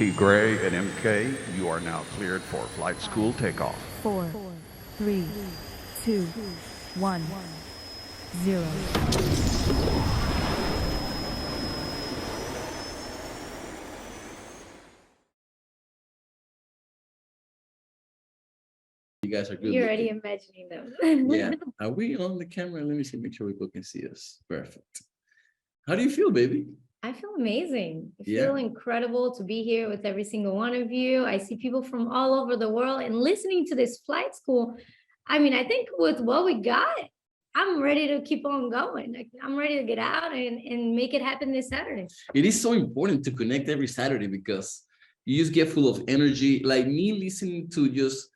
T. Gray and MK, you are now cleared for flight school takeoff. 4, 3, 2, 1, 0. You guys are good. You're already imagining them. Yeah. Are we on the camera? Let me see, make sure people can see us. Perfect. How do you feel, baby? I feel amazing. I Yeah. feel incredible to be here with every single one of you. I see people from all over the world and listening to this flight school. I mean, I think with what we got, I'm ready to keep on going. I'm ready to get out and make it happen this Saturday. It is so important to connect every Saturday because you just get full of energy. Like me listening to just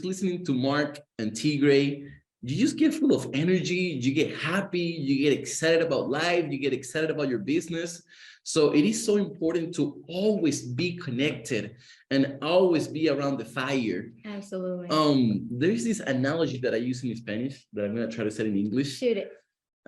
listening to Mark and T. Gray, you just get full of energy, you get happy, you get excited about life, you get excited about your business. So it is so important to always be connected and always be around the fire. Absolutely. There's this analogy that I use in Spanish that I'm gonna try to say in English. Shoot it.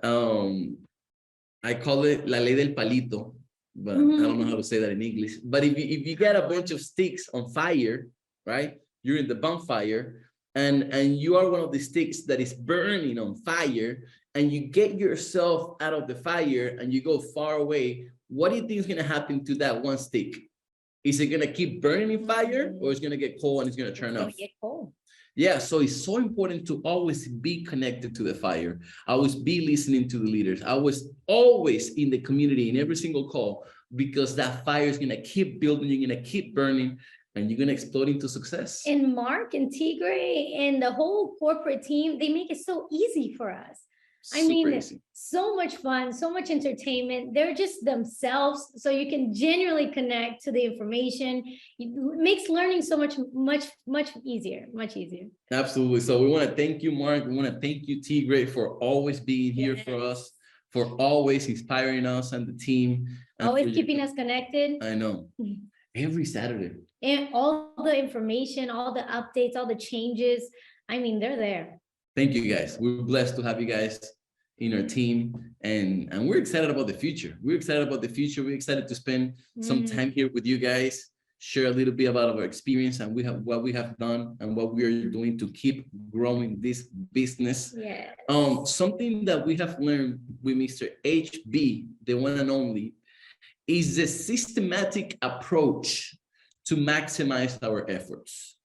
I call it la ley del palito, but I don't know how to say that in English. But if you get a bunch of sticks on fire, right? You're in the bonfire and you are one of the sticks that is burning on fire and you get yourself out of the fire and you go far away. What do you think is going to happen to that one stick? Is it going to keep burning in fire or it's going to get cold and it's going to turn off? Get cold. Yeah, so it's so important to always be connected to the fire. Always be listening to the leaders. I was always in the community in every single call because that fire is going to keep building, you're going to keep burning, and you're going to explode into success. And Mark and T. Gray and the whole corporate team, they make it so easy for us. I mean, easy. So much fun, so much entertainment. They're just themselves. So you can genuinely connect to the information. It makes learning so much easier, much easier. Absolutely. So we want to thank you, Mark. We want to thank you, T. Gray, for always being here for us, for always inspiring us and the team. And always keeping us connected. I know. Every Saturday. And all the information, all the updates, all the changes. I mean, they're there. Thank you, guys. We're blessed to have you guys in our team, and we're excited about the future. We're excited about the future. We're excited to spend some time here with you guys, share a little bit about our experience and what we have done and what we are doing to keep growing this business. Yeah. Something that we have learned with Mr. HB, the one and only, is the systematic approach to maximize our efforts.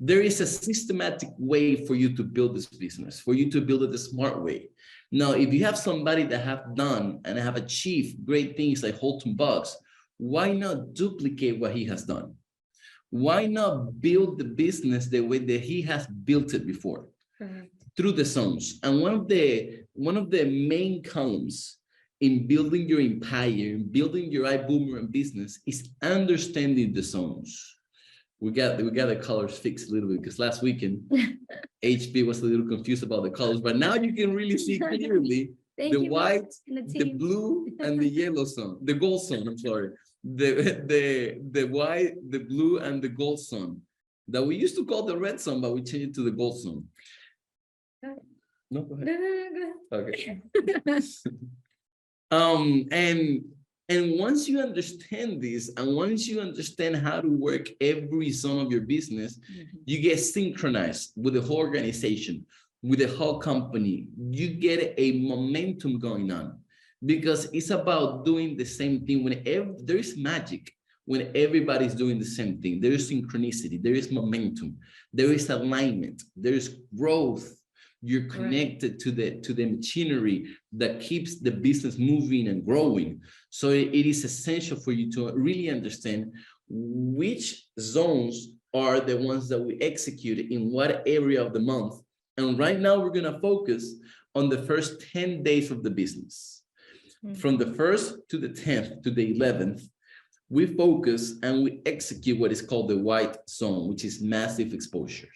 There is a systematic way for you to build this business, for you to build it the smart way. Now, if you have somebody that have done and have achieved great things like Holton Bucks, why not duplicate what he has done? Why not build the business the way that he has built it before? Through the zones. And one of the main columns in building your empire, in building your Ibüümerang business is understanding the zones. We got the colors fixed a little bit because last weekend HB was a little confused about the colors, but now you can really see clearly the white, the blue, and the yellow zone, the gold zone. I'm sorry, the white, the blue, and the gold zone that we used to call the red zone, but we changed it to the gold zone. No, go ahead. No. Okay. And once you understand this, and once you understand how to work every zone of your business, you get synchronized with the whole organization, with the whole company. You get a momentum going on because it's about doing the same thing. There is magic when everybody's doing the same thing. There is synchronicity, there is momentum, there is alignment, there is growth. You're connected to the machinery that keeps the business moving and growing. So it is essential for you to really understand which zones are the ones that we execute in what area of the month. And right now we're going to focus on the first 10 days of the business. From the 1st to the 10th to the 11th, we focus and we execute what is called the white zone, which is massive exposure.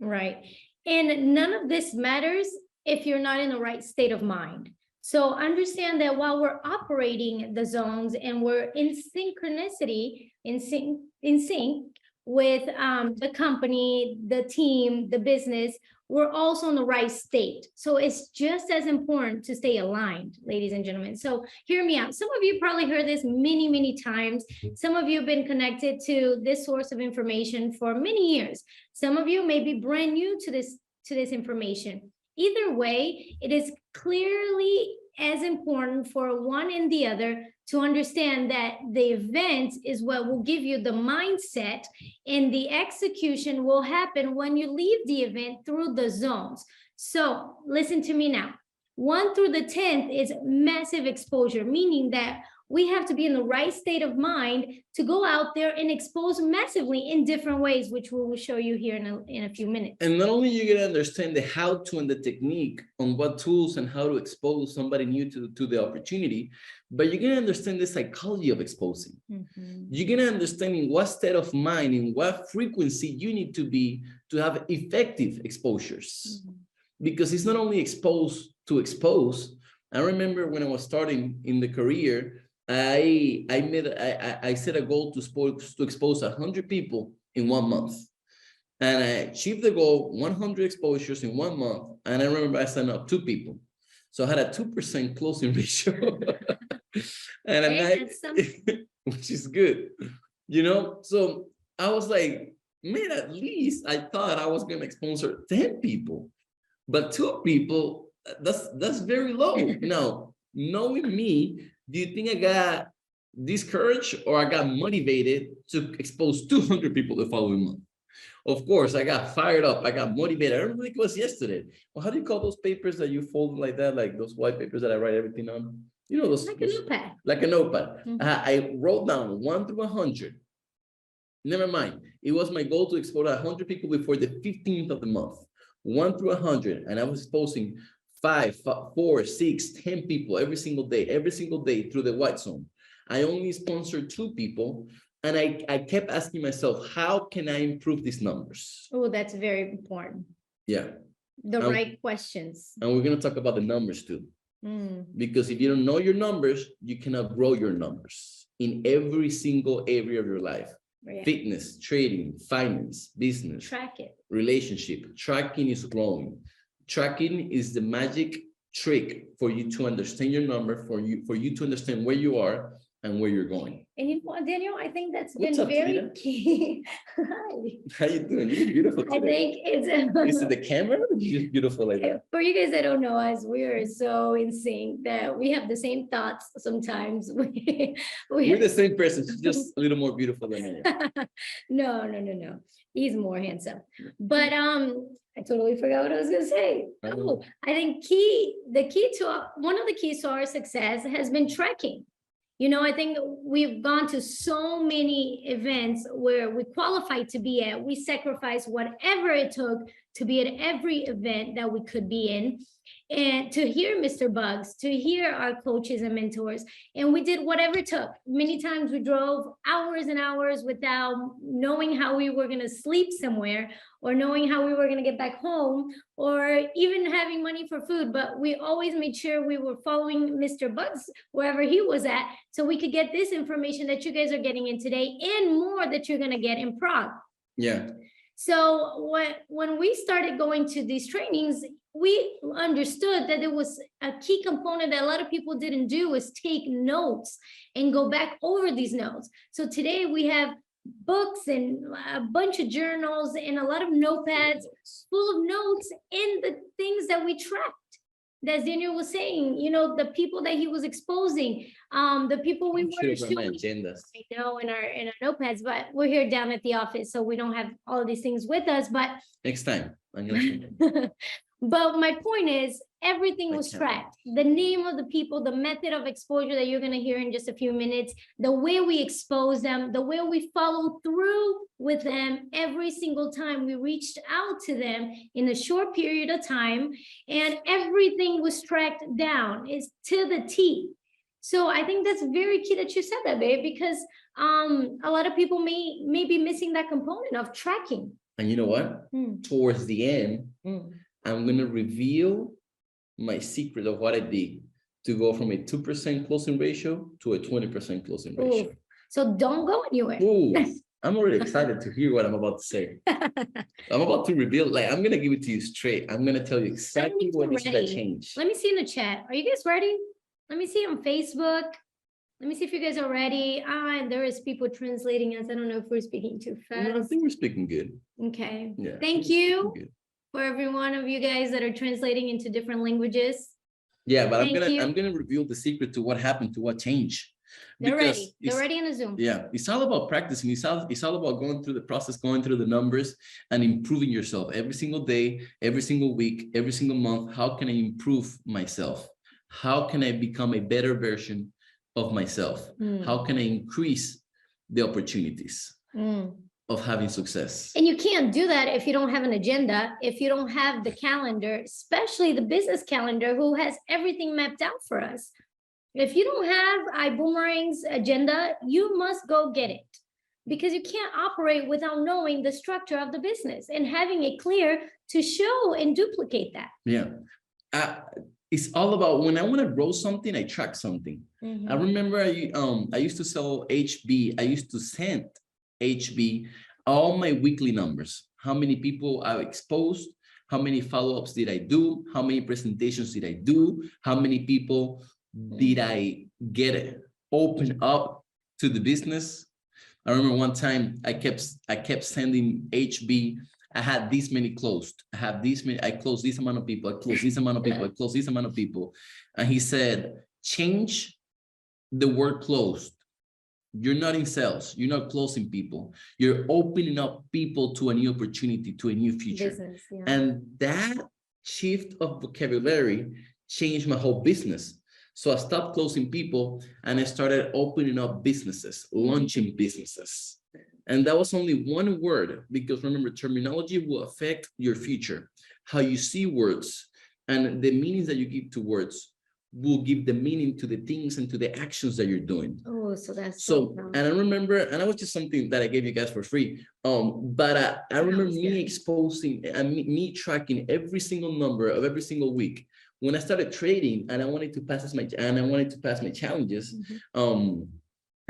Right. And none of this matters if you're not in the right state of mind. So understand that while we're operating the zones and we're in synchronicity, in sync, with the company, the team, the business, we're also in the right state. So it's just as important to stay aligned, ladies and gentlemen. So hear me out. Some of you probably heard this many, many times. Some of you have been connected to this source of information for many years. Some of you may be brand new to this information. Either way, it is clearly as important for one and the other to understand that the event is what will give you the mindset, and the execution will happen when you leave the event through the zones. So listen to me now. 1 through the 10th is massive exposure, meaning that we have to be in the right state of mind to go out there and expose massively in different ways, which we will show you here in a few minutes. And not only you're gonna understand the how-to and the technique on what tools and how to expose somebody new to the opportunity, but you're gonna understand the psychology of exposing. You're gonna understand in what state of mind, in what frequency you need to be to have effective exposures. Because it's not only exposed to expose. I remember when I was starting in the career, I set a goal to expose 100 people in 1 month. And I achieved the goal, 100 exposures in 1 month. And I remember I signed up 2 people. So I had a 2% closing ratio. And which is good, you know? So I was like, man, at least I thought I was going to sponsor 10 people, but 2 people, that's very low. Now, knowing me, do you think I got discouraged or I got motivated to expose 200 people the following month? Of course, I got fired up. I got motivated. I don't think it was yesterday. Well, how do you call those papers that you fold like that? Like those white papers that I write everything on? You know, those. Like a notepad. Like a notepad. I wrote down 1 through 100. Never mind. It was my goal to expose 100 people before the 15th of the month. 1 through 100. And I was exposing 5, 4, 6, 10 people every single day through the white zone. I only sponsored 2 people, and I kept asking myself, how can I improve these numbers? Oh, that's very important. Yeah. The right questions. And we're going to talk about the numbers too. Because if you don't know your numbers, you cannot grow your numbers in every single area of your life. Yeah. Fitness, trading, finance, business. Track it. Relationship. Tracking is growing. Tracking is the magic trick for you to understand your number, for you to understand where you are and where you're going. And you know what, Daniel, I think that's What's been up, very Tita? key. How you doing? You're beautiful today. I think it's Is it the camera? You're just beautiful like that. for you guys that don't know us, we are so in sync that we have the same thoughts sometimes. We're the same person, she's just a little more beautiful than I am. No. He's more handsome. But I totally forgot what I was gonna say. Oh, I think one of the keys to our success has been tracking. You know, I think we've gone to so many events where we qualified to be at. We sacrificed whatever it took to be at every event that we could be in, and to hear Mr. Bugs, to hear our coaches and mentors. And we did whatever it took. Many times we drove hours and hours without knowing how we were going to sleep somewhere, or knowing how we were going to get back home, or even having money for food. But we always made sure we were following Mr. Bugs wherever he was at, so we could get this information that you guys are getting in today and more that you're going to get in Prague. Yeah. So when we started going to these trainings, we understood that there was a key component that a lot of people didn't do, is take notes and go back over these notes. So today we have books and a bunch of journals and a lot of notepads full of notes in the things that we tracked. As Daniel was saying, you know, the people that he was exposing, the people we were shooting. I know in our notepads, but we're here down at the office, so we don't have all of these things with us. But Next time. but my point is, everything was tracked. The name of the people, the method of exposure that you're going to hear in just a few minutes, the way we expose them, the way we follow through with them every single time we reached out to them in a short period of time, and everything was tracked down, is to the T. So I think that's very key that you said that, babe, because a lot of people may be missing that component of tracking. And you know what? Towards the end, I'm going to reveal my secret of what I did to go from a 2% closing ratio to a 20% closing ratio. So don't go anywhere. I'm already excited to hear what I'm about to say. I'm about to reveal, like, I'm gonna give it to you straight. I'm gonna tell you exactly what is that change. Let me see in the chat. Are you guys ready? Let me see on Facebook. Let me see if you guys are ready. And there is people translating us. I don't know if we're speaking too fast. No, I think we're speaking good. Okay. Yeah. Thank you for every one of you guys that are translating into different languages. Yeah, but I'm gonna reveal the secret to what happened, to what changed. They're ready. They're ready in the Zoom. Yeah, it's all about practicing. It's all about going through the process, going through the numbers and improving yourself every single day, every single week, every single month. How can I improve myself? How can I become a better version of myself? How can I increase the opportunities of having success? And you can't do that if you don't have an agenda, if you don't have the calendar, especially the business calendar, who has everything mapped out for us. If you don't have Ibüümerang's agenda, you must go get it, because you can't operate without knowing the structure of the business and having it clear to show and duplicate that. Yeah. It's all about, when I want to grow something, I track something. I remember I used to sell HB. I used to send HB all my weekly numbers. How many people I exposed? How many follow-ups did I do? How many presentations did I do? How many people did I get it open up to the business? I remember one time I kept sending HB. I had this many closed. I have this many. I closed this amount of people. I closed this amount of people. I closed this amount of people. And he said, change the word closed. You're not in sales. You're not closing people. You're opening up people to a new opportunity, to a new future. Business, yeah. And that shift of vocabulary changed my whole business. So I stopped closing people and I started opening up businesses, launching businesses. And that was only one word, because remember, terminology will affect your future. How you see words and the meanings that you give to words will give the meaning to the things and to the actions that you're doing. Oh, so that's so. And I remember, and that was just something that I gave you guys for free. But I remember me exposing and me tracking every single number of every single week. When I started trading and I wanted to pass my challenges,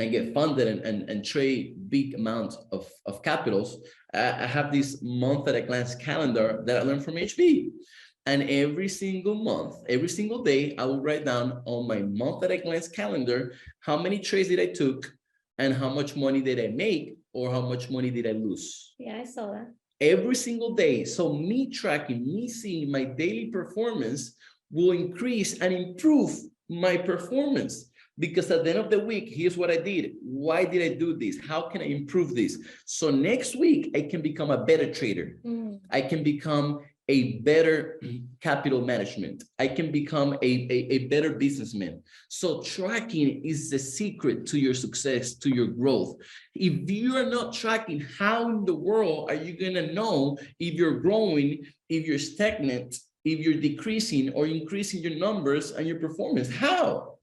and get funded and trade big amounts of capitals, I have this month at a glance calendar that I learned from HB. And every single month, every single day, I will write down on my month at a glance calendar how many trades did I took and how much money did I make or how much money did I lose. Yeah, I saw that. Every single day. So me tracking, me seeing my daily performance will increase and improve my performance. Because at the end of the week, here's what I did. Why did I do this? How can I improve this? So next week, I can become a better trader. I can become a better capital management. I can become a better businessman. So tracking is the secret to your success, to your growth. If you are not tracking, how in the world are you gonna know if you're growing, if you're stagnant, if you're decreasing or increasing your numbers and your performance? How?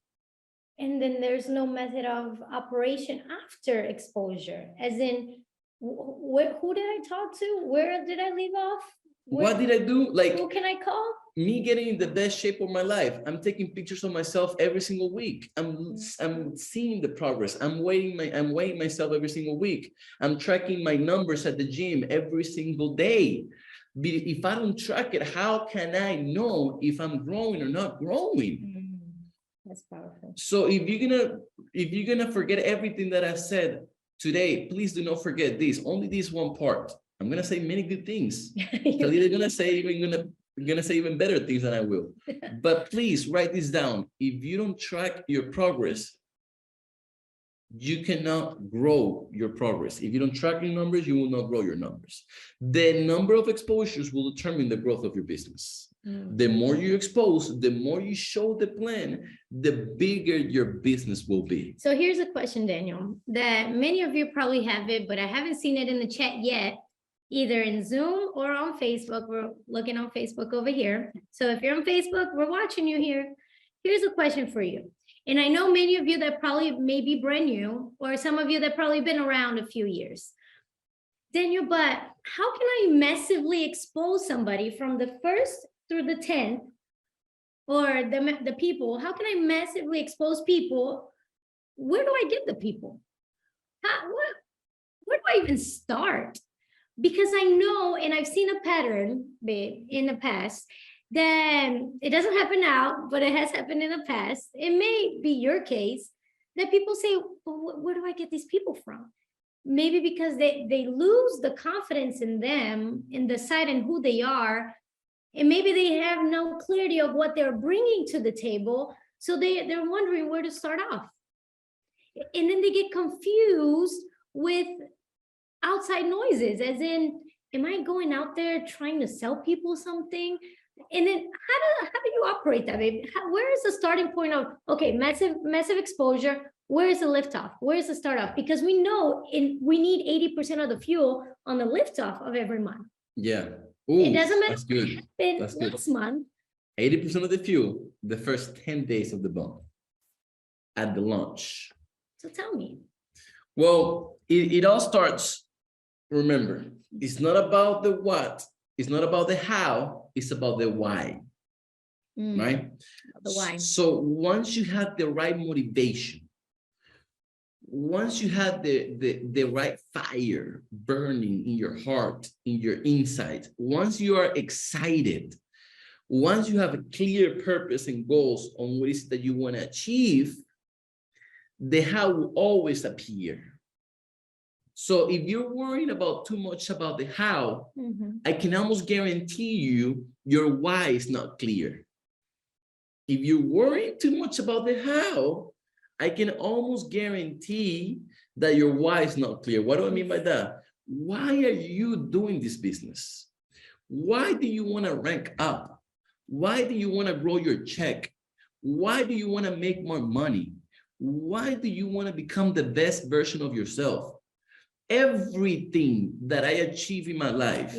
And then there's no method of operation after exposure, as in, who did I talk to? Where did I leave off? What did I do? Like, who can I call? Me getting in the best shape of my life. I'm taking pictures of myself every single week. I'm seeing the progress. I'm weighing myself every single week. I'm tracking my numbers at the gym every single day. But if I don't track it, how can I know if I'm growing or not growing? That's powerful. So if you're gonna forget everything that I said today, please do not forget this. Only this one part. I'm gonna say many good things. You're gonna say even better things than I will. But please write this down. If you don't track your progress, you cannot grow your progress. If you don't track your numbers, you will not grow your numbers. The number of exposures will determine the growth of your business. The more you expose, the more you show the plan, the bigger your business will be. So here's a question, Daniel, that many of you probably have it, but I haven't seen it in the chat yet, either in Zoom or on Facebook. We're looking on Facebook over here. So if you're on Facebook, we're watching you here. Here's a question for you. And I know many of you that probably may be brand new, or some of you that probably been around a few years. Daniel, but how can I massively expose somebody from the 1st through the 10th, or the people? How can I massively expose people? Where do I get the people? where do I even start? Because I know, and I've seen a pattern, babe, in the past, that it doesn't happen now, but it has happened in the past. It may be your case that people say, well, where do I get these people from? Maybe because they lose the confidence in them, in the side and who they are, and maybe they have no clarity of what they're bringing to the table. So they're wondering where to start off. And then they get confused with outside noises, as in, am I going out there trying to sell people something? And then how do you operate that, baby? Where is the starting point of, okay, massive exposure? Where is the liftoff? Where is the start off? Because we know we need 80% of the fuel on the liftoff of every month. Yeah. Ooh, it doesn't matter that's good. That's good. last month. 80% of the fuel, the first 10 days of the month at the launch. So tell me. Well, it all starts, remember, it's not about the what, it's not about the how, it's about the why, right? The why. So once you have the right motivation, once you have the right fire burning in your heart, in your inside, once you are excited, once you have a clear purpose and goals on what it is that you want to achieve, the how will always appear. So if you're worrying about too much about the how, I can almost guarantee you your why is not clear. If you're worrying too much about the how, I can almost guarantee that your why is not clear. What do I mean by that? Why are you doing this business? Why do you want to rank up? Why do you want to grow your check? Why do you want to make more money? Why do you want to become the best version of yourself? Everything that I achieve in my life,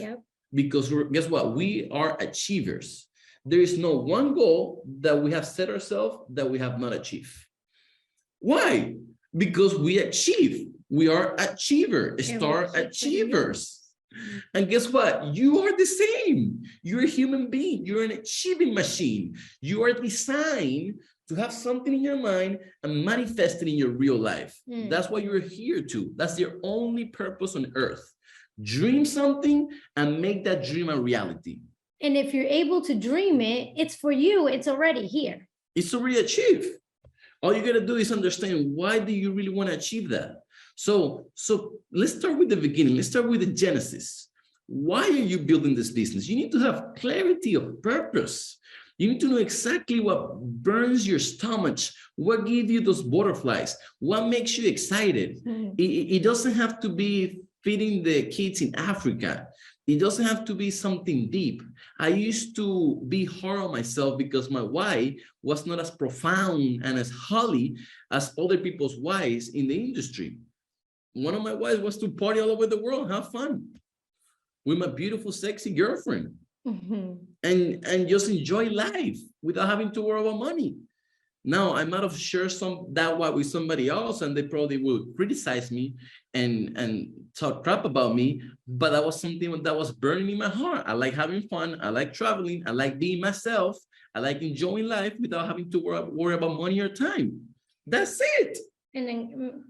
because guess what? We are achievers. There is no one goal that we have set ourselves that we have not achieved. Why? Because we achieve. We are achievers, star achievers. And guess what? You are the same. You're a human being. You're an achieving machine. You are designed to have something in your mind and manifest it in your real life. That's what you're here to. That's your only purpose on earth. Dream something and make that dream a reality. And if you're able to dream it, it's for you. It's already here. It's already achieved. All you got to do is understand, why do you really want to achieve that? So let's start with the beginning. Let's start with the genesis. Why are you building this business? You need to have clarity of purpose. You need to know exactly what burns your stomach, what gives you those butterflies, what makes you excited. It doesn't have to be feeding the kids in Africa. It doesn't have to be something deep. I used to be hard on myself because my why was not as profound and as holy as other people's whys in the industry. One of my whys was to party all over the world, have fun with my beautiful, sexy girlfriend, and just enjoy life without having to worry about money. Now, I might have shared that why with somebody else, and they probably will criticize me and talk crap about me, but that was something that was burning in my heart. I like having fun. I like traveling. I like being myself. I like enjoying life without having to worry about money or time. That's it. And then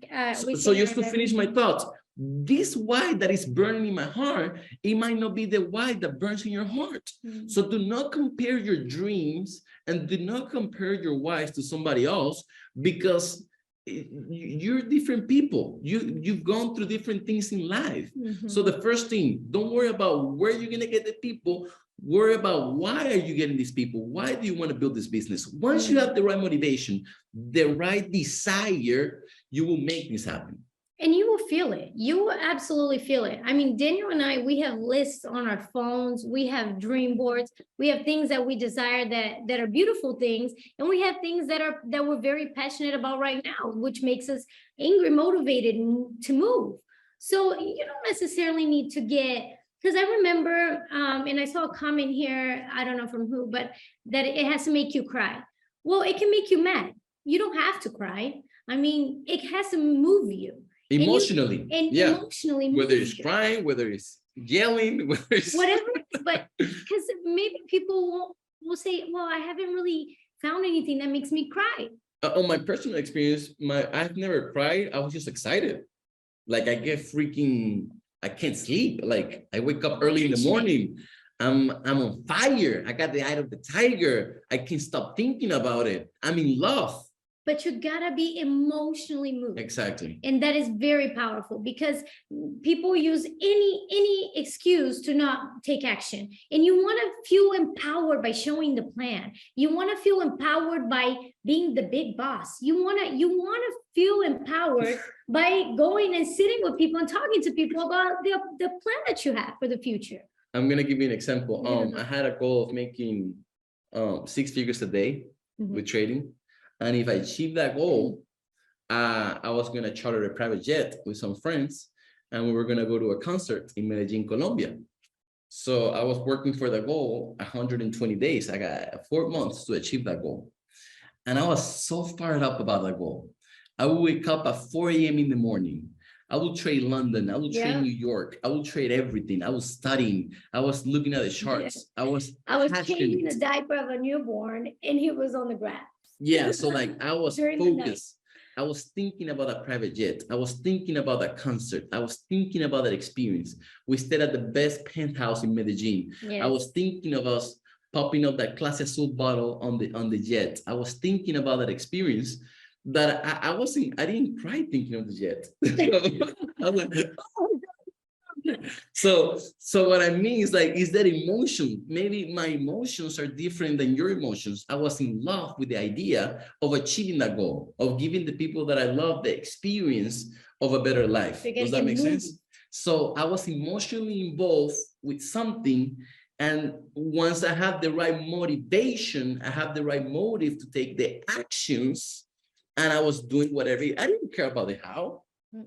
so just to finish my thoughts, this why that is burning in my heart, it might not be the why that burns in your heart. So do not compare your dreams and do not compare your whys to somebody else, because you're different people. You've gone through different things in life. So the first thing, don't worry about where you're going to get the people. Worry about, why are you getting these people? Why do you want to build this business? Once you have the right motivation, the right desire, you will make this happen. And you will feel it. You will absolutely feel it. I mean, Daniel and I, we have lists on our phones. We have dream boards. We have things that we desire that are beautiful things. And we have things that we're very passionate about right now, which makes us angry, motivated to move. So you don't necessarily need to get, because I remember, and I saw a comment here, I don't know from who, but that it has to make you cry. Well, it can make you mad. You don't have to cry. I mean, it has to move you. Emotionally. Emotionally. Whether it's crying, whether it's yelling, whether it's... Whatever, but because maybe people will say, well, I haven't really found anything that makes me cry. On my personal experience, I've never cried. I was just excited. Like I get freaking, I can't sleep. Like I wake up early in the morning. I'm on fire. I got the eye of the tiger. I can't stop thinking about it. I'm in love. But you gotta be emotionally moved. Exactly. And that is very powerful because people use any excuse to not take action. And you want to feel empowered by showing the plan. You want to feel empowered by being the big boss. You want to feel empowered by going and sitting with people and talking to people about the plan that you have for the future. I'm gonna give you an example. Yeah. I had a goal of making 6 figures a day with trading. And if I achieve that goal, I was going to charter a private jet with some friends, and we were going to go to a concert in Medellin, Colombia. So I was working for the goal 120 days. I got 4 months to achieve that goal. And I was so fired up about that goal. I would wake up at 4 a.m. in the morning. I will trade London. I will trade New York. I will trade everything. I was studying. I was looking at the charts. I was changing the diaper of a newborn, and he was on the grass. Yeah, so like I was focused. I was thinking about a private jet. I was thinking about that concert. I was thinking about that experience. We stayed at the best penthouse in Medellin. Yes. I was thinking of us popping up that Clase Azul bottle on the jet. I was thinking about that experience that I didn't cry thinking of the jet. I was like, oh, so what I mean is that emotion. Maybe my emotions are different than your emotions. I was in love with the idea of achieving that goal, of giving the people that I love the experience of a better life. Does that make sense? So I was emotionally involved with something. And once I have the right motivation, I have the right motive to take the actions, and I was doing whatever. I didn't care about the how.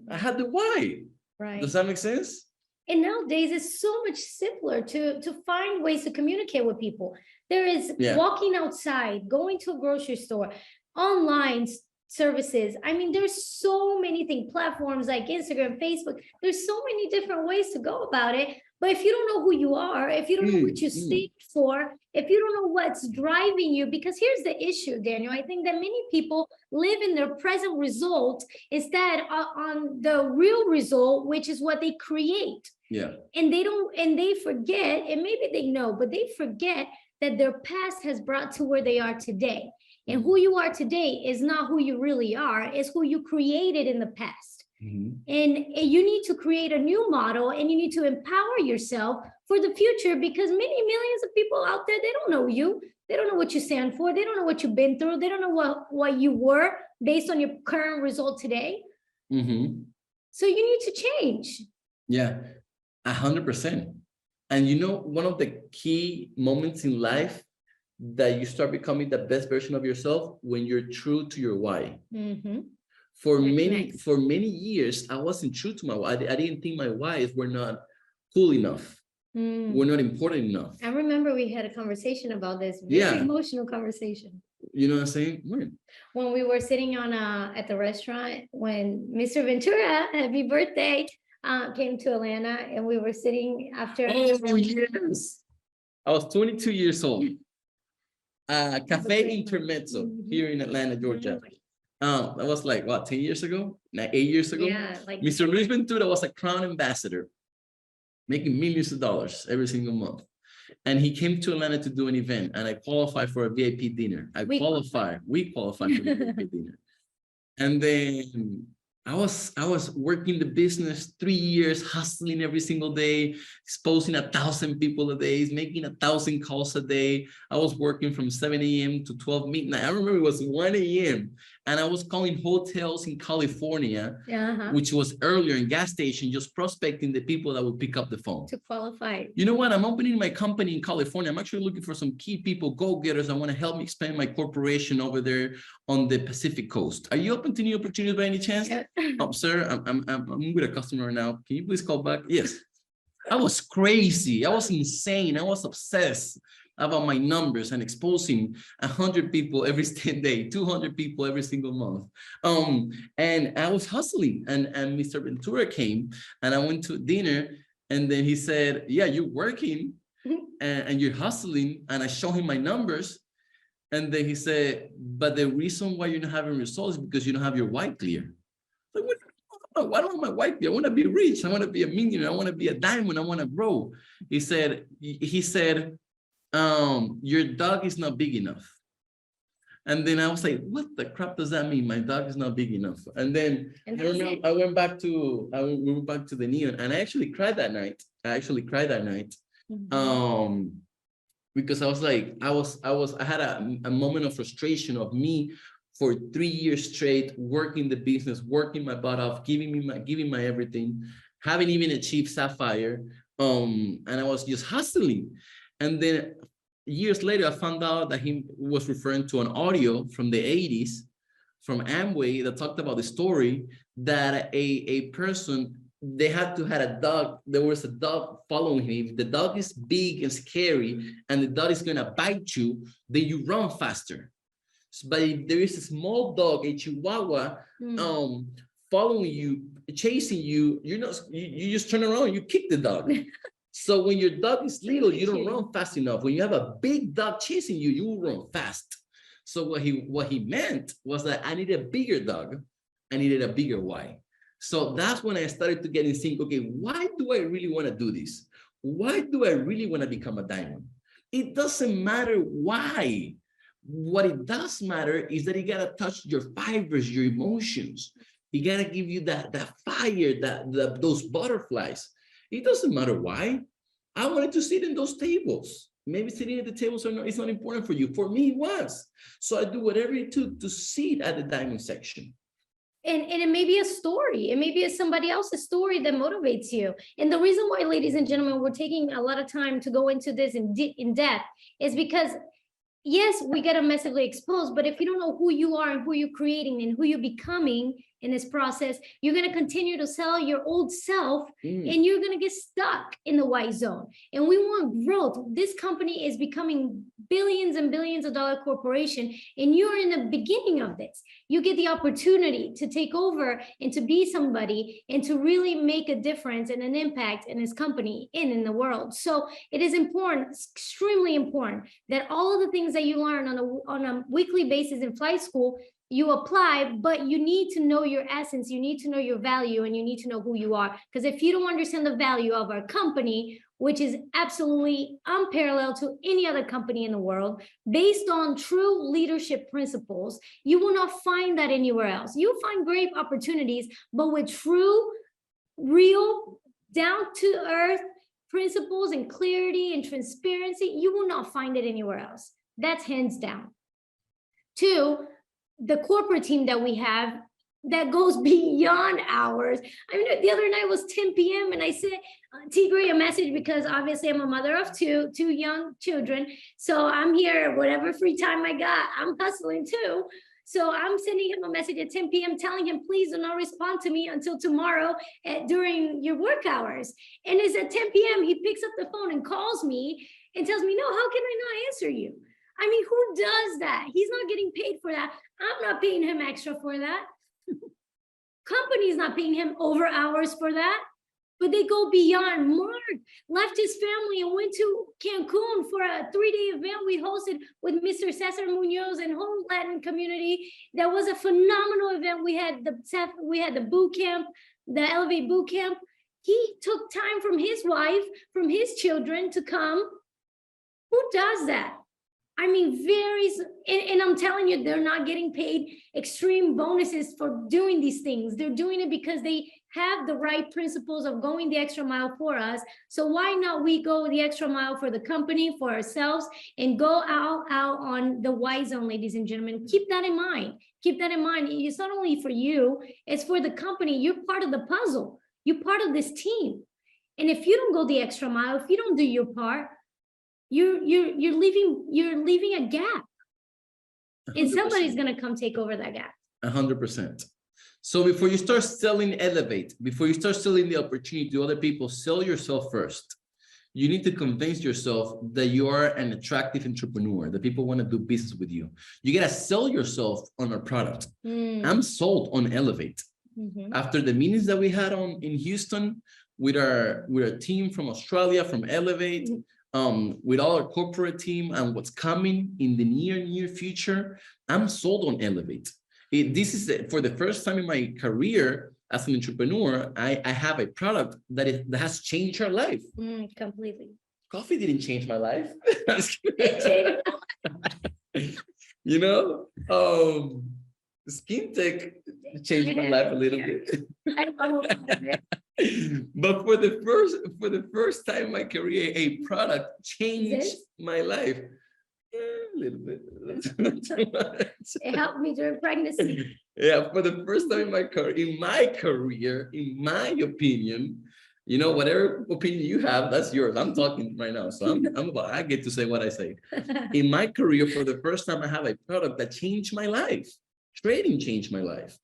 I had the why. Right. Does that make sense? And nowadays, it's so much simpler to find ways to communicate with people. There is walking outside, going to a grocery store, online services. I mean, there's so many things, platforms like Instagram, Facebook. There's so many different ways to go about it. But if you don't know who you are, if you don't know what you stand for, if you don't know what's driving you, because here's the issue, Daniel, I think that many people live in their present result instead on the real result, which is what they create. Yeah. And they forget, and maybe they know, but they forget that their past has brought to where they are today. And who you are today is not who you really are, it's who you created in the past. And you need to create a new model, and you need to empower yourself for the future, because many millions of people out there, they don't know you. They don't know what you stand for. They don't know what you've been through. They don't know what you were based on your current result today. So you need to change. Yeah, 100%. And you know, one of the key moments in life that you start becoming the best version of yourself when you're true to your why. For many years, I wasn't true to my why. I didn't think my whys were not cool enough. Were not important enough. I remember we had a conversation about this, very emotional conversation. You know what I'm saying? When we were sitting at the restaurant, when Mr. Ventura, happy birthday, came to Atlanta, and we were sitting after. Oh, yes. I was 22 years old. Cafe Intermezzo here in Atlanta, Georgia. That was like, what, 10 years ago? 8 years ago? Yeah. Like Mr. Luis Ventura was a crown ambassador, making millions of dollars every single month. And he came to Atlanta to do an event, and I qualified for a VIP dinner. We qualified for the VIP dinner. And then I was working the business 3 years, hustling every single day, exposing 1,000 people a day, making 1,000 calls a day. I was working from 7 a.m. to 12 midnight. I remember it was 1 a.m. and I was calling hotels in California, which was earlier, in gas station, just prospecting the people that would pick up the phone. To qualify. You know what? I'm opening my company in California. I'm actually looking for some key people, go-getters that want to help me expand my corporation over there on the Pacific Coast. Are you open to new opportunities by any chance? Oh, sir, I'm with a customer right now. Can you please call back? Yes. I was crazy. I was insane. I was obsessed about my numbers and exposing 100 people every day, 200 people every single month. And I was hustling, and Mr. Ventura came, and I went to dinner, and then he said, yeah, you're working and you're hustling. And I showed him my numbers. And then he said, but the reason why you're not having results is because you don't have your why clear. Like, what oh, I don't want my wife. I want to be rich. I want to be a millionaire. I want to be a diamond. I want to grow. He said, your dog is not big enough. And then I was like, what the crap does that mean? My dog is not big enough. And then I remember we went back to the neon, and I actually cried that night. Because I was like, I had a moment of frustration of me for 3 years straight, working the business, working my butt off, giving my everything, haven't even achieved Sapphire. And I was just hustling. And then years later, I found out that he was referring to an audio from the 80s from Amway that talked about the story that a person, they had to have a dog. There was a dog following him. If the dog is big and scary and the dog is going to bite you, then you run faster. But if there is a small dog, a Chihuahua, following you, chasing you, you just turn around, you kick the dog. So when your dog is little, you don't run fast enough. When you have a big dog chasing you, you will run fast. So what he meant was that I needed a bigger dog. I needed a bigger why. So that's when I started to get in sync. Okay, why do I really want to do this? Why do I really want to become a diamond? It doesn't matter why. What it does matter is that you got to touch your fibers, your emotions. You got to give you that fire, those butterflies. It doesn't matter why. I wanted to sit in those tables. Maybe sitting at the tables it's not important for you. For me, it was. So I do whatever it took to sit at the diamond section. And it may be a story. It may be somebody else's story that motivates you. And the reason why, ladies and gentlemen, we're taking a lot of time to go into this in depth is because, yes, we get massively exposed, but if you don't know who you are and who you're creating and who you're becoming in this process, you're going to continue to sell your old self and you're going to get stuck in the white zone. And we want growth. This company is becoming billions and billions of dollar corporation, and you're in the beginning of this. You get the opportunity to take over and to be somebody and to really make a difference and an impact in this company and in the world. So it is important, it's extremely important, that all of the things that you learn on a weekly basis in flight school, you apply, but you need to know your essence, you need to know your value, and you need to know who you are. Because if you don't understand the value of our company, which is absolutely unparalleled to any other company in the world, based on true leadership principles, you will not find that anywhere else. You'll find great opportunities, but with true, real, down-to-earth principles and clarity and transparency, you will not find it anywhere else. That's hands down. 2, the corporate team that we have that goes beyond hours. I mean, the other night was 10 p.m. and I sent Tigre a message because obviously I'm a mother of two young children. So I'm here, whatever free time I got, I'm hustling too. So I'm sending him a message at 10 p.m. telling him, please do not respond to me until tomorrow during your work hours. And it's at 10 p.m. He picks up the phone and calls me and tells me, no, how can I not answer you? I mean, who does that? He's not getting paid for that. I'm not paying him extra for that. Company's not paying him over hours for that, but they go beyond. Mark left his family and went to Cancun for a 3-day event we hosted with Mr. Cesar Munoz and whole Latin community. That was a phenomenal event. We had the boot camp, the Elevate boot camp. He took time from his wife, from his children to come. Who does that? I mean, and I'm telling you, they're not getting paid extreme bonuses for doing these things. They're doing it because they have the right principles of going the extra mile for us. So why not we go the extra mile for the company, for ourselves, and go out on the white zone, ladies and gentlemen. Keep that in mind. Keep that in mind. It's not only for you, it's for the company. You're part of the puzzle. You're part of this team. And if you don't go the extra mile, if you don't do your part, you're leaving a gap, 100%. And somebody's going to come take over that gap. 100%. So before you start selling Elevate, before you start selling the opportunity to other people, sell yourself first. You need to convince yourself that you are an attractive entrepreneur, that people want to do business with you. You got to sell yourself on our product. I'm sold on Elevate. After the meetings that we had in Houston with our team from Australia, from Elevate, with all our corporate team and what's coming in the near future, I'm sold on Elevate. This is for the first time in my career, as an entrepreneur, I have a product that has changed our life. Completely. Coffee didn't change my life. It You know, skin tech changed my life a little bit. I know. But for the first time in my career, a product changed my life. A little bit. It helped me during pregnancy. Yeah, for the first time in my career, in my opinion, you know, whatever opinion you have, that's yours. I'm talking right now, so I get to say what I say. In my career, for the first time, I have a product that changed my life. Trading changed my life.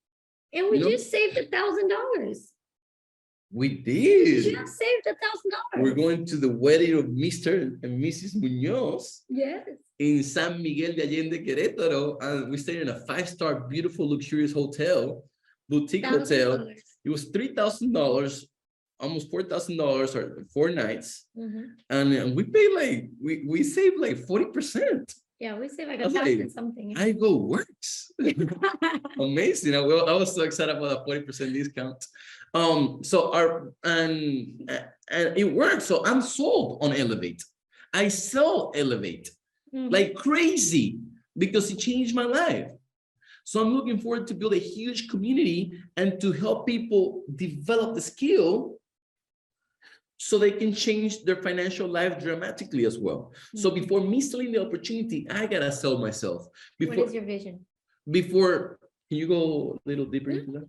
And we just saved $1,000. We did. Just saved $1,000. We're going to the wedding of Mr. and Mrs. Munoz. Yes. In San Miguel de Allende, Querétaro, and we stayed in a 5-star, beautiful, luxurious hotel, boutique hotel. It was $3,000, almost $4,000 or 4 nights, and we paid like we saved like 40%. Yeah, we saved like $1,000 something. I go works. Amazing! I was so excited about a 40% discount. So and it worked. So I'm sold on Elevate. I sell Elevate. Like crazy, because it changed my life. So I'm looking forward to build a huge community and to help people develop the skill so they can change their financial life dramatically as well. So before me selling the opportunity, I gotta sell myself. What is your vision? Can you go a little deeper into that?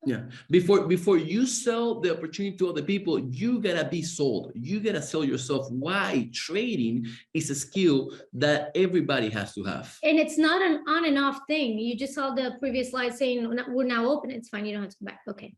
Yeah. Before you sell the opportunity to other people, you gotta be sold. You gotta sell yourself. Why? Trading is a skill that everybody has to have. And it's not an on and off thing. You just saw the previous slide saying we're now open. It's fine. You don't have to go back. Okay.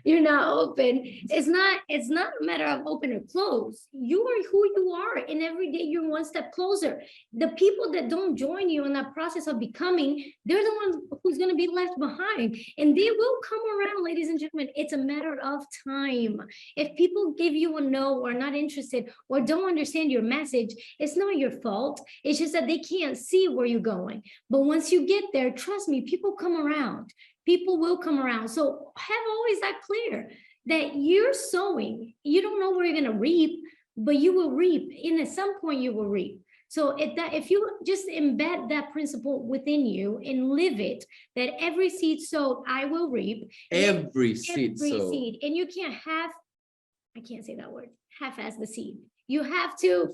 You're not open. It's not a matter of open or close. You are who you are, and every day you're one step closer. The people that don't join you in that process of becoming, they're the ones who's going to be left behind, and they will come around, ladies and gentlemen. It's a matter of time. If people give you a no or not interested or don't understand your message, it's not your fault. It's just that they can't see where you're going. But once you get there, trust me, people come around. People will come around. So have always that clear that you're sowing. You don't know where you're going to reap, but you will reap. And at some point you will reap. So if you just embed that principle within you and live it, that every seed sowed, I will reap. Every seed sowed. And you can't I can't say that word, half-ass the seed. You have to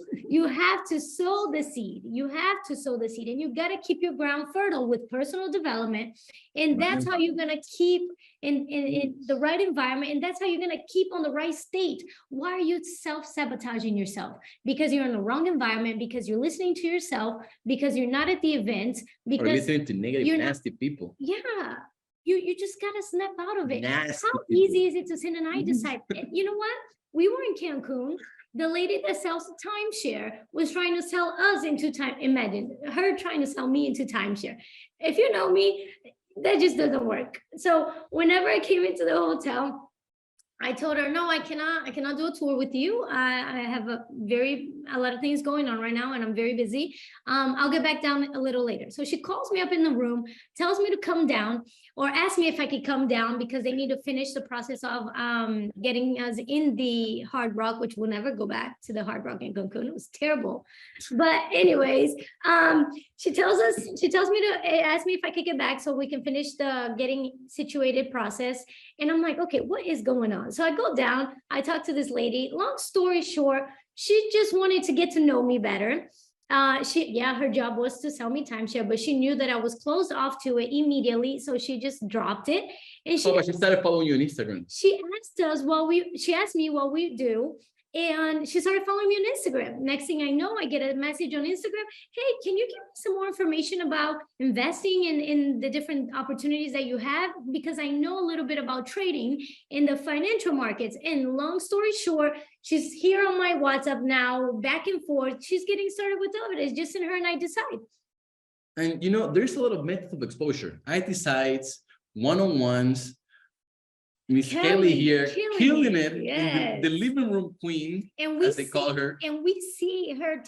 sow the seed. You have to sow the seed, and you got to keep your ground fertile with personal development. And that's how you're going to keep in the right environment. And that's how you're going to keep on the right state. Why are you self-sabotaging yourself? Because you're in the wrong environment, because you're listening to yourself, because you're not at the events, because or listening to negative, nasty people. Yeah. You just got to snap out of it. Nasty How people. easy is it to send an I decide? You know what? We were in Cancun. The lady that sells timeshare was trying to sell us into time. Imagine her trying to sell me into timeshare. If you know me, that just doesn't work. So whenever I came into the hotel, I told her, no, I cannot do a tour with you. I have a lot of things going on right now, and I'm very busy. I'll get back down a little later. So she calls me up in the room, tells me to come down, or asks me if I could come down because they need to finish the process of getting us in the Hard Rock, which we'll never go back to the Hard Rock in Cancun. It was terrible. But anyways, she tells me to ask me if I could get back so we can finish the getting situated process. And I'm like, okay, what is going on? So I go down, I talk to this lady. Long story short, she just wanted to get to know me better. Her job was to sell me timeshare, but she knew that I was closed off to it immediately. So she just dropped it. And she started following you on Instagram. She asked me what we do. And she started following me on Instagram. Next thing I know, I get a message on Instagram. Hey, can you give me some more information about investing in the different opportunities that you have? Because I know a little bit about trading in the financial markets. And long story short, she's here on my WhatsApp now, back and forth. She's getting started with it. It's just in her and I decide. And you know, there's a lot of method of exposure. I decides, one-on-ones, Miss Kelly here, killing it, yes. the living room queen, And we as they call her. And we see her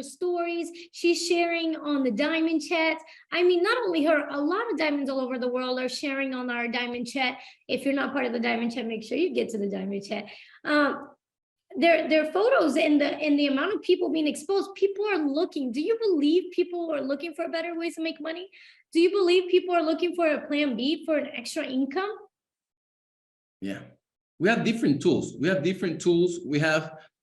stories. She's sharing on the diamond chats. I mean, not only her, a lot of diamonds all over the world are sharing on our diamond chat. If you're not part of the diamond chat, make sure you get to the diamond chat. Their photos and the amount of people being exposed. People are looking. Do you believe people are looking for better ways to make money? Do you believe people are looking for a plan B for an extra income? Yeah, we have different tools. We have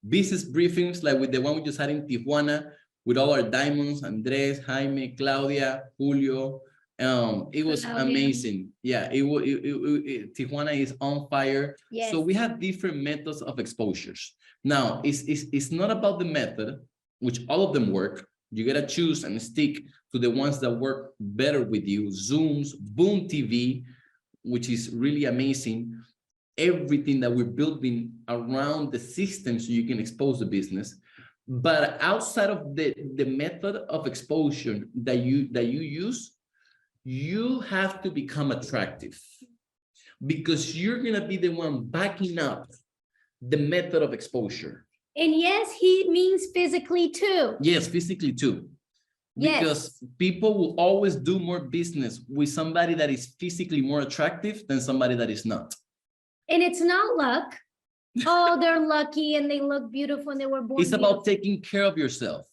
business briefings like with the one we just had in Tijuana with all our diamonds, Andres, Jaime, Claudia, Julio. It was amazing. Yeah, Tijuana is on fire. Yes. So we have different methods of exposures. Now, it's not about the method, which all of them work. You gotta choose and stick to the ones that work better with you. Zooms, BüüM TV, which is really amazing. Everything that we're building around the system so you can expose the business. But outside of the method of exposure that you use, you have to become attractive because you're gonna be the one backing up the method of exposure. And yes, he means physically too. Yes, physically too. Because people will always do more business with somebody that is physically more attractive than somebody that is not. And it's not luck. Oh, they're lucky and they look beautiful and they were born. It's about taking care of yourself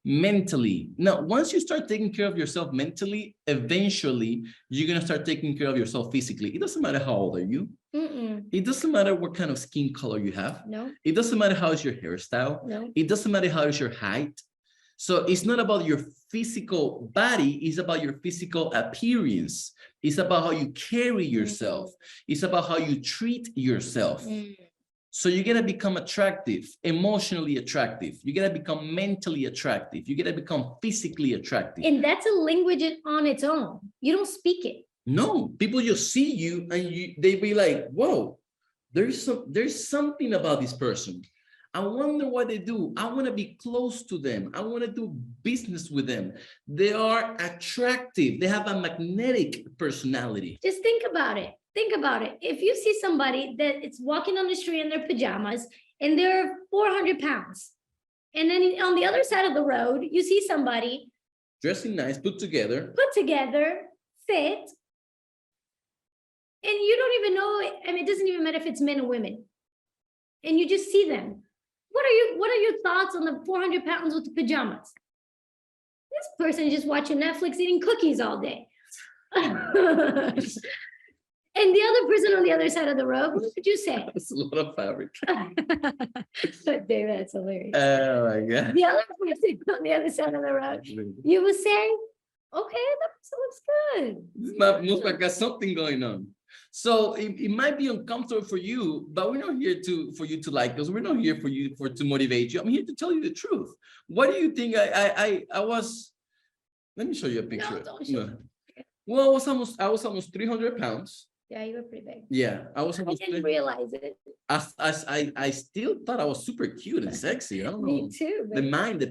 mentally. Now, once you start taking care of yourself mentally, eventually you're going to start taking care of yourself physically. It doesn't matter how old are you. It doesn't matter what kind of skin color you have. No. It doesn't matter how is your hairstyle. No. It doesn't matter how is your height. So it's not about your physical body, it's about your physical appearance. It's about how you carry yourself. It's about how you treat yourself. So you gotta become attractive, emotionally attractive. You gotta become mentally attractive. You gotta become physically attractive. And that's a language on its own. You don't speak it. No, people just see you and they be like, whoa, there's something about this person. I wonder what they do. I want to be close to them. I want to do business with them. They are attractive. They have a magnetic personality. Just think about it. Think about it. If you see somebody that is walking on the street in their pajamas and they're 400 pounds, and then on the other side of the road, you see somebody dressing nice, put together, fit, and you don't even know, I mean, it doesn't even matter if it's men or women, and you just see them. What are your thoughts on the 400 pounds with the pajamas? This person is just watching Netflix, eating cookies all day. And the other person on the other side of the road, what would you say? That's a lot of fabric. Dave, that's hilarious. Oh my God. The other person on the other side of the road, you would say, okay, that person looks good. Looks like got something going on. So it might be uncomfortable for you, but we're not here for you to like us. We're not here to motivate you. I'm here to tell you the truth. What do you think I was? Let me show you a picture. No, don't show me. Well, I was almost 300 pounds. Yeah, you were pretty big. Yeah, I was. I didn't realize it. I still thought I was super cute and sexy. I don't know. Me too. The mind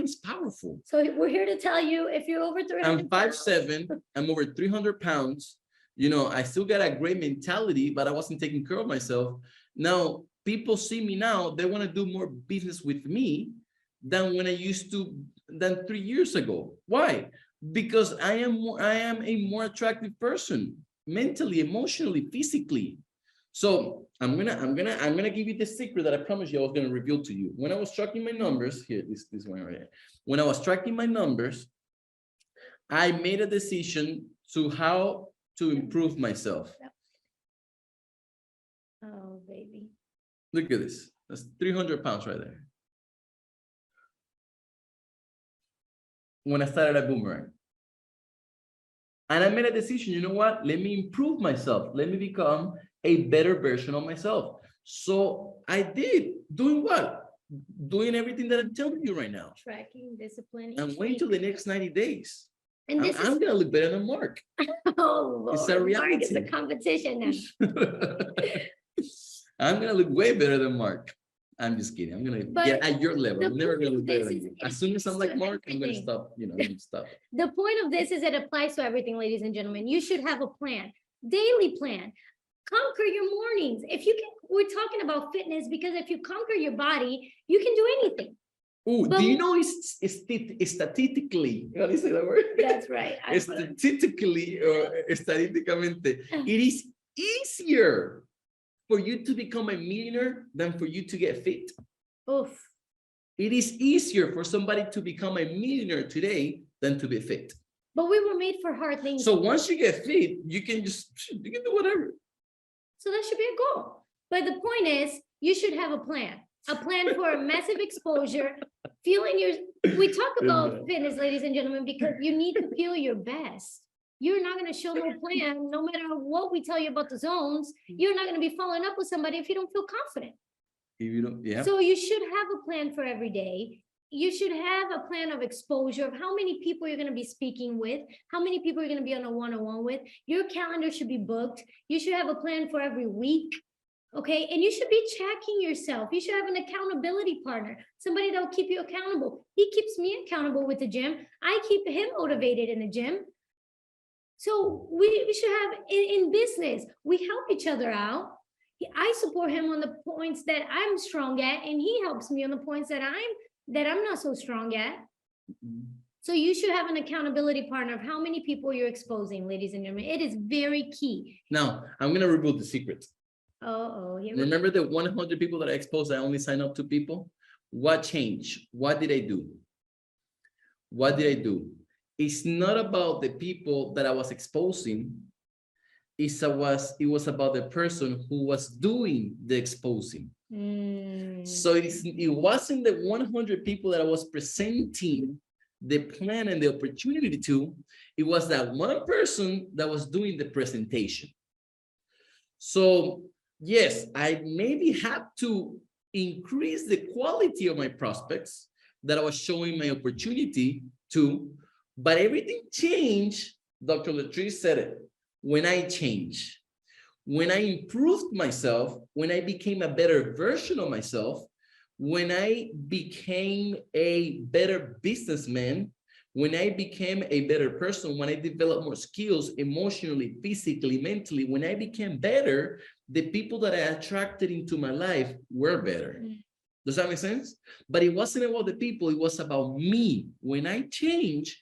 is powerful. So we're here to tell you, if you're over 300. I'm 5'7". I'm over 300 pounds. You know, I still got a great mentality, but I wasn't taking care of myself. Now people see me now; they want to do more business with me than when I used to, than 3 years ago. Why? Because I am a more attractive person. Mentally, emotionally, physically. So I'm gonna give you the secret that I promised you I was gonna reveal to you. When I was tracking my numbers, here, this one right here. When I was tracking my numbers, I made a decision to how to improve myself. Oh, baby. Look at this. That's 300 pounds right there. When I started at Boomerang. And I made a decision, you know what? Let me improve myself. Let me become a better version of myself. So I did. Doing what? Doing everything that I'm telling you right now. Tracking, discipline. And wait till the next 90 days. And this I'm going to look better than Mark. Oh, Lord. It's a reality. Mark is a competition now. I'm going to look way better than Mark. I'm just kidding. I'm going to get at your level. I'm never going to look better than you. As soon as I'm like Mark, I'm going to stop, I'm going to stop. The point of this is it applies to everything, ladies and gentlemen. You should have a plan, daily plan. conquer your mornings. If you can, we're talking about fitness because if you conquer your body, you can do anything. Oh, But- do you know it's statistically, how do you say that word? That's right. Statistically or estadísticamente, it is easier for you to become a millionaire than for you to get fit. Oof. It is easier for somebody to become a millionaire today than to be fit. But we were made for hard things. So once you get fit, you can do whatever. So that should be a goal. But the point is, you should have a plan for massive exposure, feeling your, we talk about fitness, ladies and gentlemen, because you need to feel your best. You're not going to show no plan, no matter what we tell you about the zones, you're not going to be following up with somebody if you don't feel confident. If you don't, yeah. So you should have a plan for every day. You should have a plan of exposure of how many people you're going to be speaking with, how many people you're going to be on a one-on-one with. Your calendar should be booked. You should have a plan for every week. Okay. And you should be tracking yourself. You should have an accountability partner, somebody that will keep you accountable. He keeps me accountable with the gym. I keep him motivated in the gym. So we should have in business, we help each other out. I support him on the points that I'm strong at, and he helps me on the points that I'm not so strong at. So you should have an accountability partner of how many people you're exposing, ladies and gentlemen. It is very key. Now, I'm going to reveal the secret. Oh, Remember the 100 people that I exposed, I only sign up 2 people? What changed? What did I do? What did I do? It's not about the people that I was exposing. It was about the person who was doing the exposing. So it wasn't the 100 people that I was presenting the plan and the opportunity to. It was that one person that was doing the presentation. So yes, I maybe had to increase the quality of my prospects that I was showing my opportunity to, but everything changed. Dr. Latrice said it. When I changed, when I improved myself, when I became a better version of myself, when I became a better businessman, when I became a better person, when I developed more skills emotionally, physically, mentally, when I became better, the people that I attracted into my life were better. Does that make sense? But it wasn't about the people, it was about me. When I changed,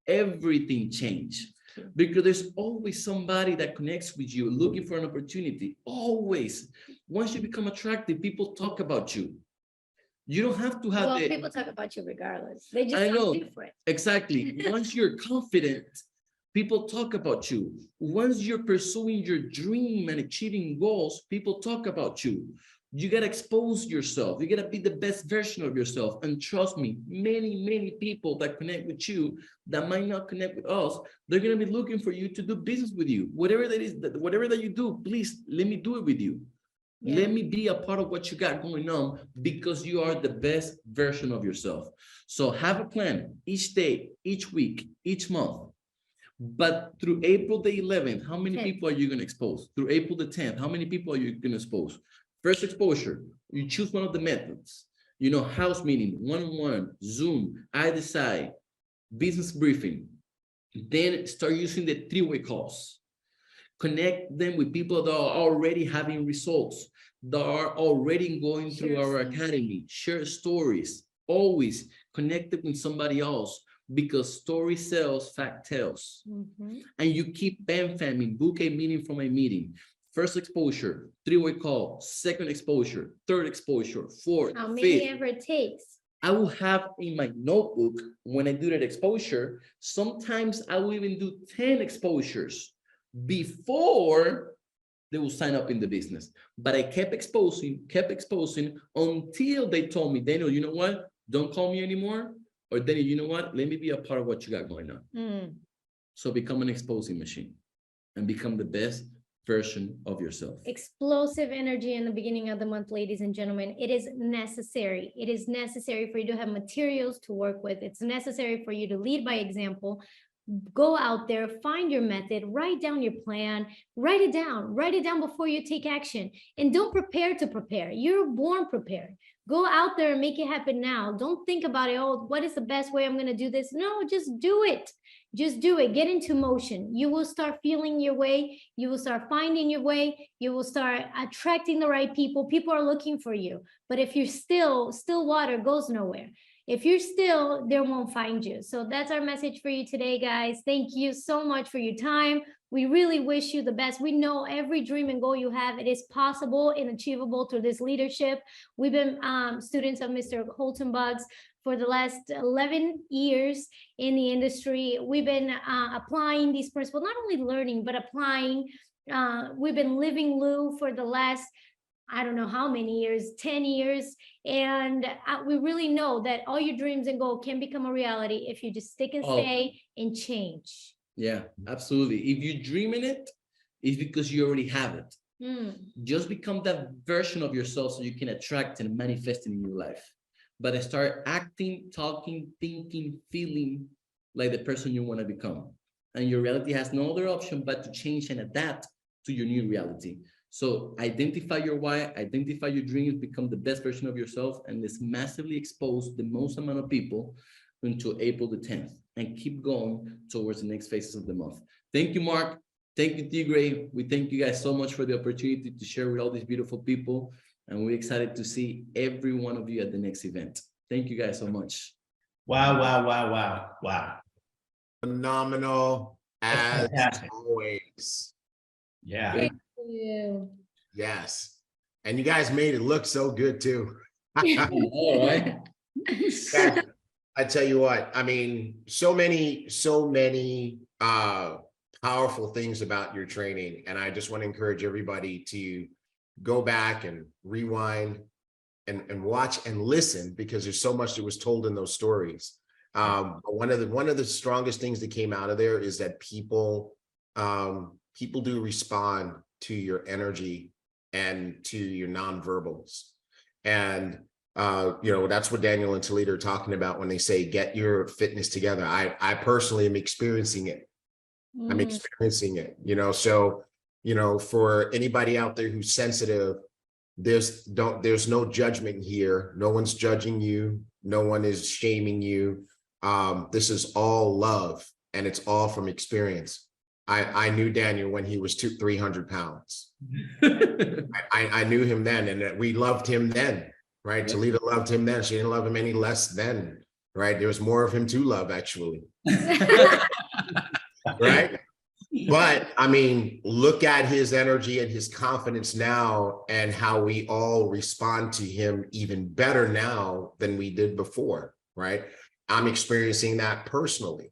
everything changed. Because there's always somebody that connects with you looking for an opportunity. Always. Once you become attractive, people talk about you. You don't have to have people talk about you regardless. They just know. sound different. Exactly. Once you're confident, people talk about you. Once you're pursuing your dream and achieving goals, people talk about you. You got to expose yourself. You got to be the best version of yourself. And trust me, many people that connect with you that might not connect with us, they're going to be looking for you to do business with you. Whatever that is, whatever that you do, please let me do it with you. Yeah. Let me be a part of what you got going on because you are the best version of yourself. So have a plan each day, each week, each month. But through April the 11th, how many people are you going to expose? Through April the 10th, how many people are you going to expose? First exposure, you choose one of the methods, house meeting, one-on-one, Zoom, I decide, business briefing. Then start using the 3-way calls. Connect them with people that are already having results, that are already going through our academy. Share stories. Always connect it with somebody else because story sells, fact tells. And you keep bam-famming, book a meeting from a meeting. First exposure, 3-way call, second exposure, third exposure, fourth, how many fifth. ever it takes. I will have in my notebook when I do that exposure, sometimes I will even do 10 exposures before they will sign up in the business. But I kept exposing until they told me, Daniel, you know what? Don't call me anymore. Or Daniel, you know what? Let me be a part of what you got going on. So become an exposing machine and become the best version of yourself. Explosive energy in the beginning of the month, ladies and gentlemen. It is necessary. It is necessary for you to have materials to work with. It's necessary for you to lead by example. Go out there, find your method, write down your plan, write it down before you take action. And don't prepare to prepare. You're born prepared. Go out there and make it happen now. Don't think about it. Oh, what is the best way I'm going to do this? No, just do it. Just do it. Get into motion. You will start feeling your way. You will start finding your way. You will start attracting the right people. People are looking for you. But if you're still water goes nowhere. If you're still, they won't find you. So that's our message for you today, guys. Thank you so much for your time. We really wish you the best. We know every dream and goal you have, it is possible and achievable through this leadership. We've been students of Mr. Holtenbach's for the last 11 years in the industry. We've been applying these principles, not only learning, but applying. We've been living Lou for the last, I don't know how many years, 10 years. And we really know that all your dreams and goals can become a reality if you just stick and stay and change. Yeah, absolutely. If you dream in it, it's because you already have it. Just become that version of yourself so you can attract and manifest it in your life. But start acting, talking, thinking, feeling like the person you want to become. And your reality has no other option but to change and adapt to your new reality. So identify your why, identify your dreams, become the best version of yourself, and let's massively expose the most amount of people until April the 10th and keep going towards the next phases of the month. Thank you, Mark. Thank you, Tigre. We thank you guys so much for the opportunity to share with all these beautiful people. And we're excited to see every one of you at the next event. Thank you guys so much. Wow, wow, wow, wow, wow. Phenomenal as fantastic. always. Yeah. Thank you. Yes. And you guys made it look so good too. All right. I tell you what, I mean, so many powerful things about your training. And I just want to encourage everybody to go back and rewind and watch and listen, because there's so much that was told in those stories. But one of the strongest things that came out of there is that people do respond to your energy and to your nonverbals. And you know, that's what Daniel and Toledo are talking about when they say get your fitness together. I personally am experiencing it. I'm experiencing it, you know. So, you know, for anybody out there who's sensitive, there's no judgment here. No one's judging you. No one is shaming you. This is all love, and it's all from experience. I knew Daniel when he was 300 pounds. I knew him then, and we loved him then, right? Yeah. Toledo loved him then. She didn't love him any less then, right? There was more of him to love, actually. Right? But I mean, look at his energy and his confidence now, and how we all respond to him even better now than we did before, right? I'm experiencing that personally,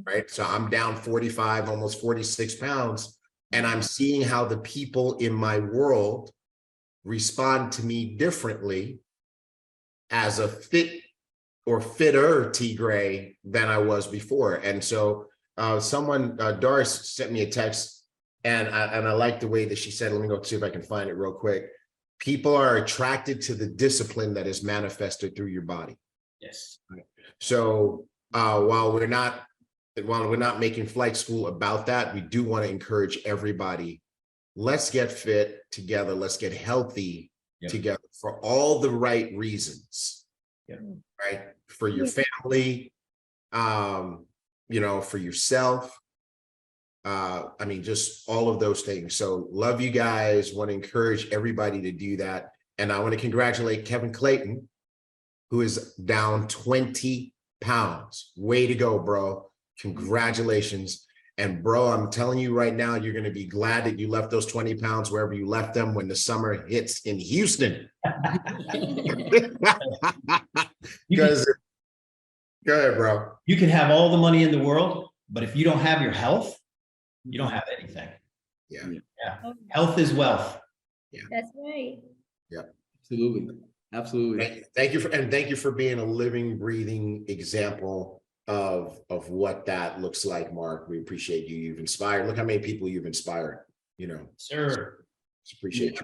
right? So I'm down 45, almost 46 pounds, and I'm seeing how the people in my world respond to me differently as a fit or fitter Tigre than I was before. And so someone, Doris, sent me a text, and I like the way that she said, let me go see if I can find it real quick. People are attracted to the discipline that is manifested through your body. Yes. So while we're not making flight school about that, we do want to encourage everybody. Let's get fit together. Let's get healthy together for all the right reasons. Right? For your family, you know, for yourself. I mean, just all of those things. So love you guys. Want to encourage everybody to do that. And I want to congratulate Kevin Clayton, who is down 20 pounds. Way to go, bro. Congratulations. And bro, I'm telling you right now, you're going to be glad that you left those 20 pounds wherever you left them when the summer hits in Houston. Because go ahead, bro. You can have all the money in the world, but if you don't have your health, you don't have anything. Yeah. Health is wealth. Yeah. That's right. Yeah. Absolutely. Absolutely. Thank you for being a living, breathing example of what that looks like, Mark. We appreciate you. You've inspired. Look how many people you've inspired, you know. Sir. Just appreciate you.